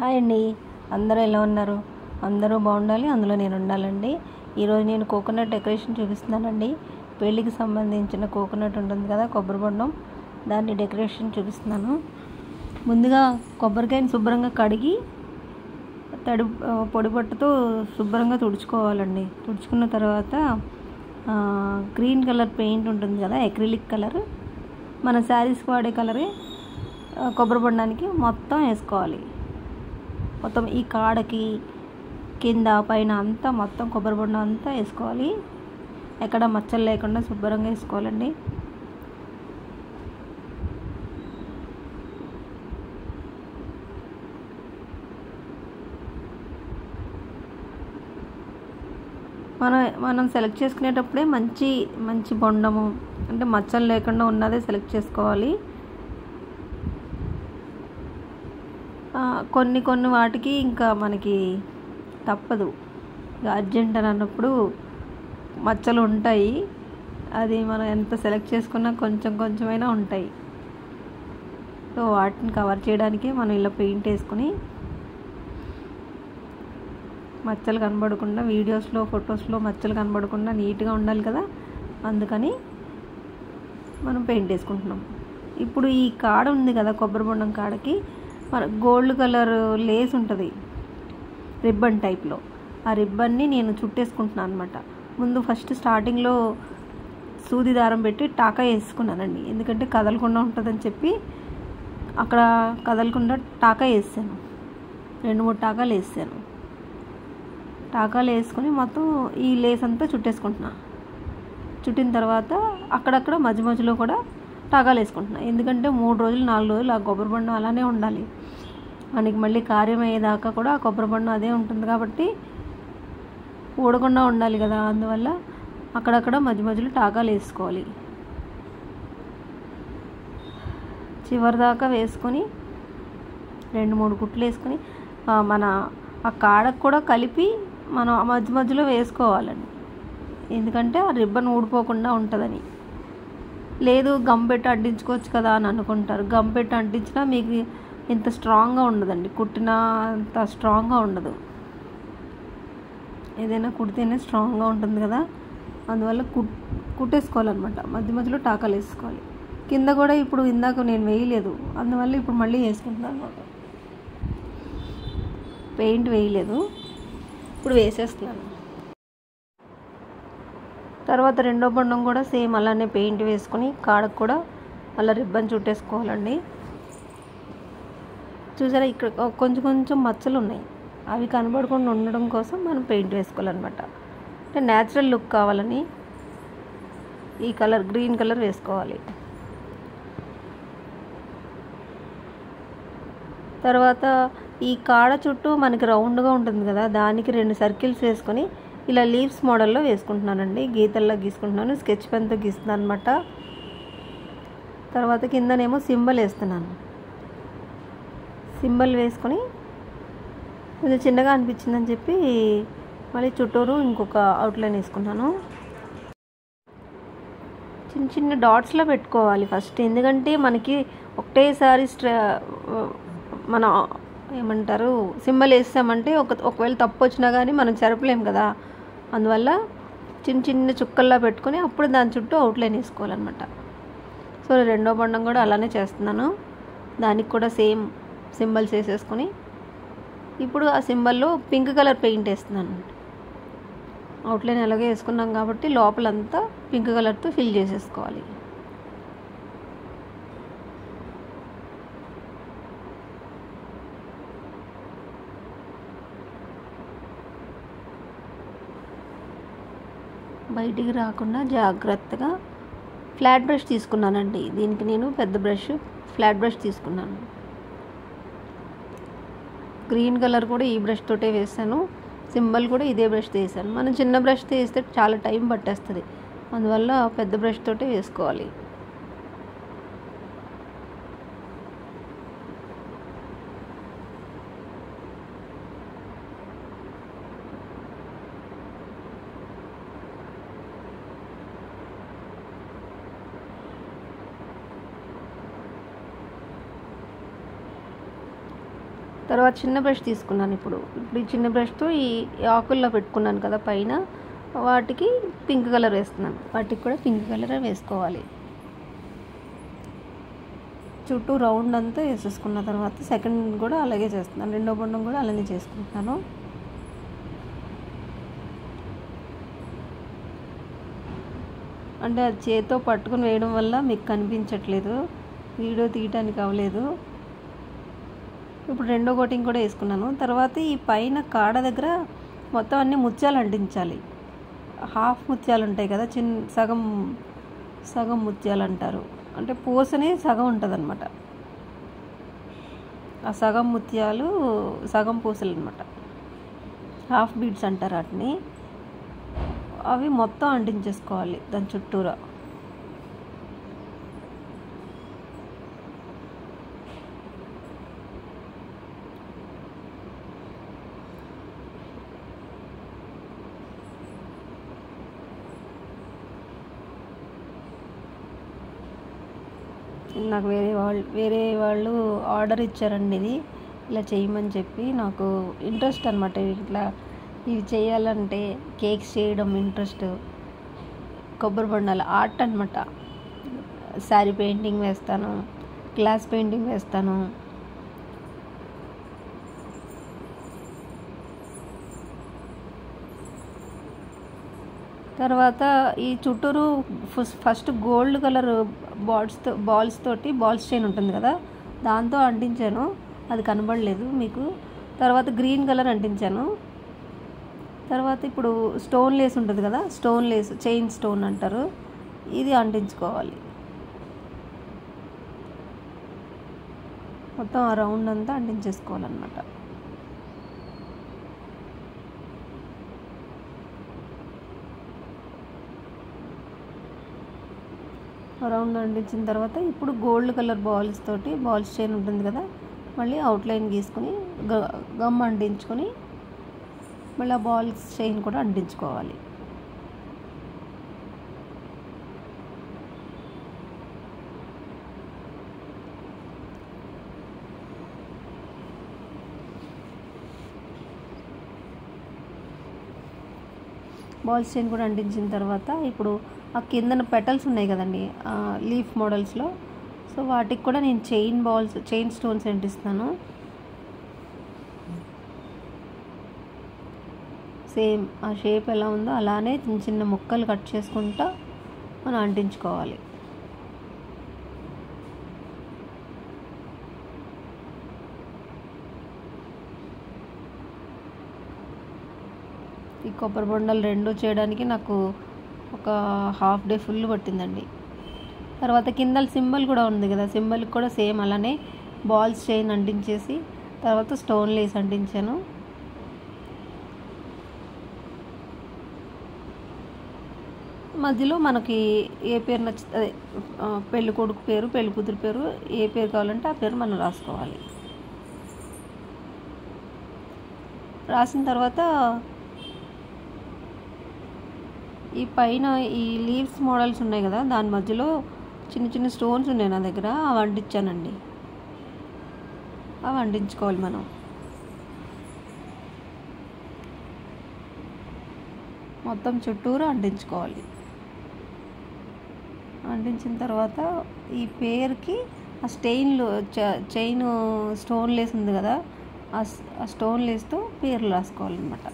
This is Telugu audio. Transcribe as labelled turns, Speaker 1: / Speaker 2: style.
Speaker 1: హాయ్ అండి. అందరూ ఎలా ఉన్నారు? అందరూ బాగుండాలి, అందులో నేను ఉండాలండి. ఈరోజు నేను కోకోనట్ డెకరేషన్ చూపిస్తున్నానండి. పెళ్ళికి సంబంధించిన కోకోనట్ ఉంటుంది కదా, కొబ్బరి బొండం, దాన్ని డెకరేషన్ చూపిస్తున్నాను. ముందుగా కొబ్బరికాయని శుభ్రంగా కడిగి పొడి బట్టతో శుభ్రంగా తుడుచుకోవాలండి. తుడుచుకున్న తర్వాత గ్రీన్ కలర్ పెయింట్ ఉంటుంది కదా, అక్రిలిక్ కలర్, మన శారీస్కి వాడే కలరే కొబ్బరి బొండానికి మొత్తం వేసుకోవాలి. మొత్తం ఈ కాడకి కింద పైన అంతా మొత్తం కొబ్బరి బొండం అంతా వేసుకోవాలి. ఎక్కడ మచ్చలు లేకుండా శుభ్రంగా వేసుకోవాలండి. మనం సెలెక్ట్ చేసుకునేటప్పుడే మంచి బొండము, అంటే మచ్చలు లేకుండా ఉన్నదే సెలెక్ట్ చేసుకోవాలి. కొన్ని వాటికి ఇంకా మనకి తప్పదు, అర్జెంట్ అని అన్నప్పుడు మచ్చలు ఉంటాయి. అది మనం ఎంత సెలెక్ట్ చేసుకున్నా కొంచెమైనా ఉంటాయి. సో వాటిని కవర్ చేయడానికి మనం ఇలా పెయింట్ వేసుకుని మచ్చలు కనబడకుండా, వీడియోస్లో ఫొటోస్లో మచ్చలు కనబడకుండా నీట్గా ఉండాలి కదా, అందుకని మనం పెయింట్ వేసుకుంటున్నాం. ఇప్పుడు ఈ కాడ ఉంది కదా, కొబ్బరి బొండం కాడకి మన గోల్డ్ కలర్ లేస్ ఉంటుంది రిబ్బన్ టైప్లో. ఆ రిబ్బన్ని నేను చుట్టేసుకుంటున్నాను అనమాట. ముందు ఫస్ట్ స్టార్టింగ్లో సూది దారం పెట్టి టాకా వేసుకున్నానండి, ఎందుకంటే కదలకుండా ఉంటుందని చెప్పి అక్కడ కదలకుండా టాకా వేసాను. 2-3 టాకాలు వేసాను. టాకాలు వేసుకొని మొత్తం ఈ లేస్ అంతా చుట్టేసుకుంటున్నా. చుట్టిన తర్వాత అక్కడక్కడ మధ్యలో కూడా టాకాలు వేసుకుంటున్నా. ఎందుకంటే 3 రోజులు 4 రోజులు ఆ కొబ్బరి బొండం అలానే ఉండాలి. మనకి మళ్ళీ కార్యం అయ్యేదాకా కూడా ఆ కొబ్బరి బొండం అదే ఉంటుంది కాబట్టి ఊడకుండా ఉండాలి కదా, అందువల్ల అక్కడక్కడ మధ్యలో టాకాలు వేసుకోవాలి. చివరి దాకా వేసుకొని 2-3 కుట్లు వేసుకొని మన ఆ కాడకు కూడా కలిపి మనం మధ్యలో వేసుకోవాలండి. ఎందుకంటే ఆ రిబ్బన్ ఊడిపోకుండా ఉంటుందని. లేదు గమ్ పెట్టి అంటించుకోవచ్చు కదా అని అనుకుంటారు. గమ్ పెట్టి అంటించినా మీకు ఇంత స్ట్రాంగ్గా ఉండదండి, కుట్టినా అంత స్ట్రాంగ్గా ఉండదు. ఏదైనా కుడితేనే స్ట్రాంగ్గా ఉంటుంది కదా, అందువల్ల కుట్టేసుకోవాలన్నమాట. మధ్యలో టాకాలు వేసుకోవాలి. కింద కూడా ఇప్పుడు ఇందాక నేను వేయలేదు, అందువల్ల ఇప్పుడు మళ్ళీ వేసుకుంటున్నాను అనమాట. పెయింట్ వేయలేదు, ఇప్పుడు వేసేస్తున్నాను. తర్వాత రెండో బొండం కూడా సేమ్ అలానే పెయింట్ వేసుకొని కాడకు కూడా అలా రిబ్బన్ చుట్టేసుకోవాలండి. చూసారా, ఇక్కడ కొంచెం మచ్చలు ఉన్నాయి, అవి కనబడకుండా ఉండడం కోసం మనం పెయింట్ వేసుకోవాలన్నమాట. అంటే న్యాచురల్ లుక్ కావాలని ఈ కలర్ గ్రీన్ కలర్ వేసుకోవాలి. తర్వాత ఈ కాడ చుట్టూ మనకి రౌండ్గా ఉంటుంది కదా, దానికి 2 సర్కిల్స్ వేసుకొని ఇలా లీవ్స్ మోడల్లో వేసుకుంటున్నానండి. గీతల్లో గీసుకుంటున్నాను, స్కెచ్ పెన్తో గీస్తున్నాను అనమాట. తర్వాత కిందనేమో సింబల్ వేస్తున్నాను. సింబల్ వేసుకొని కొంచెం చిన్నగా అనిపించిందని చెప్పి మళ్ళీ చుట్టూరు ఇంకొక అవుట్లైన్ వేసుకున్నాను. చిన్న డాట్స్లో పెట్టుకోవాలి ఫస్ట్, ఎందుకంటే మనకి ఒకటేసారి మన ఏమంటారు సింబల్ వేసామంటే ఒకవేళ తప్పు వచ్చినా కానీ మనం చెరపలేం కదా, అందువల్ల చిన్న చుక్కల్లా పెట్టుకొని అప్పుడు దాని చుట్టూ అవుట్లైన్ వేసుకోవాలన్నమాట. సో రెండో బొండం కూడా అలానే చేస్తున్నాను. దానికి కూడా సేమ్ సింబల్స్ వేసేసుకొని ఇప్పుడు ఆ సింబల్లో పింక్ కలర్ పెయింట్ వేస్తున్నాను. అవుట్లైన్ ఎలాగే వేసుకున్నాం కాబట్టి లోపలంతా పింక్ కలర్తో ఫిల్ చేసేసుకోవాలి. బయటికి రాకుండా జాగ్రత్తగా ఫ్లాట్ బ్రష్ తీసుకున్నానండి. దీనికి నేను పెద్ద బ్రష్, ఫ్లాట్ బ్రష్ తీసుకున్నాను. గ్రీన్ కలర్ కూడా ఈ బ్రష్ తోటే వేసాను. సింబల్ కూడా ఇదే బ్రష్తో వేసాను. మనం చిన్న బ్రష్తో వేస్తే చాలా టైం పట్టేస్తుంది, అందువల్ల పెద్ద బ్రష్ తోటే వేసుకోవాలి. తర్వాత చిన్న బ్రష్ తీసుకున్నాను. ఇప్పుడు ఈ చిన్న బ్రష్తో ఈ ఆకుల్లో పెట్టుకున్నాను కదా పైన, వాటికి పింక్ కలర్ వేస్తున్నాను. వాటికి కూడా పింక్ కలర్ వేసుకోవాలి. చుట్టూ రౌండ్ అంతా వేసేసుకున్న తర్వాత సెకండ్ కూడా అలాగే చేస్తున్నాను. రెండో బొండం కూడా అలానే చేసుకుంటున్నాను. అంటే అది చేతితో పట్టుకుని వేయడం వల్ల మీకు కనిపించట్లేదు, వీడియో తీయటానికి అవ్వలేదు. ఇప్పుడు రెండో కోటింగ్ కూడా వేసుకున్నాను. తర్వాత ఈ పైన కాడ దగ్గర మొత్తం అన్ని ముత్యాలు అంటించాలి. హాఫ్ ముత్యాలు ఉంటాయి కదా, సగం ముత్యాలు అంటారు. అంటే పూసనే సగం ఉంటుంది అనమాట. ఆ సగం ముత్యాలు సగం పూసలు అనమాట. హాఫ్ బీడ్స్ అంటారు వాటిని. అవి మొత్తం అంటించేసుకోవాలి దాని చుట్టూరా. నాకు వేరే వాళ్ళు ఆర్డర్ ఇచ్చారండి ఇది ఇలా చేయమని చెప్పి. నాకు ఇంట్రెస్ట్ అనమాట ఇట్లా ఇవి చేయాలంటే, కేక్స్ చేయడం ఇంట్రెస్ట్. కొబ్బరి బొండాల ఆర్ట్ అనమాట. శారీ పెయింటింగ్ వేస్తాను, గ్లాస్ పెయింటింగ్ వేస్తాను. తర్వాత ఈ చుట్టూరు ఫస్ట్ గోల్డ్ కలర్ బాల్స్ తోటి బాల్స్ చైన్ ఉంటుంది కదా, దాంతో అంటించాను. అది కనబడలేదు మీకు. తర్వాత గ్రీన్ కలర్ అంటించాను. తర్వాత ఇప్పుడు స్టోన్ లేస్ ఉంటుంది కదా, స్టోన్ లేస్, చైన్ స్టోన్ అంటారు, ఇది అంటించుకోవాలి. మొత్తం ఆ రౌండ్ అంతా అంటించేసుకోవాలన్నమాట. రౌండ్ అంటించిన తర్వాత ఇప్పుడు గోల్డ్ కలర్ బాల్స్ చైన్ ఉంటుంది కదా, మళ్ళీ అవుట్లైన్ గీసుకొని గమ్ అంటించుకొని మళ్ళీ ఆ బాల్స్ చైన్ కూడా అంటించుకోవాలి. బాల్స్ చైన్ కూడా అంటించిన తర్వాత ఇప్పుడు ఆ కిందన పెటల్స్ ఉన్నాయి కదండి లీఫ్ మోడల్స్లో, సో వాటికి కూడా నేను చైన్ స్టోన్స్ అంటిస్తాను. సేమ్ ఆ షేప్ ఎలా ఉందో అలానే చిన్న చిన్న ముక్కలు కట్ చేసుకుంటా మనం అంటించుకోవాలి. ఈ కొబ్బరి బొండాలు రెండు చేయడానికి నాకు ఒక హాఫ్ డే ఫుల్ పట్టిందండి. తర్వాత కింద సింబల్ కూడా ఉంది కదా, సింబల్కి కూడా సేమ్ అలానే బాల్స్ చైన్ అంటించేసి తర్వాత స్టోన్ లేస్ అంటించాను. మధ్యలో మనకి ఏ పేరు నచ్చితే పెళ్ళి కొడుకు పేరు, పెళ్ళి కూతురు పేరు, ఏ పేరు కావాలంటే ఆ పేరు మనం రాసుకోవాలి. రాసిన తర్వాత ఈ పైన ఈ లీవ్స్ మోడల్స్ ఉన్నాయి కదా, దాని మధ్యలో చిన్న చిన్న స్టోన్స్ ఉన్నాయి నా దగ్గర, అవి అంటించానండి. అవి అంటించుకోవాలి మనం. మొత్తం చుట్టూరు అంటించుకోవాలి. అంటించిన తర్వాత ఈ పేరుకి ఆ చైన్ స్టోన్ లేస్ ఉంది కదా, ఆ స్టోన్ లేస్తో పేర్లు రాసుకోవాలన్నమాట.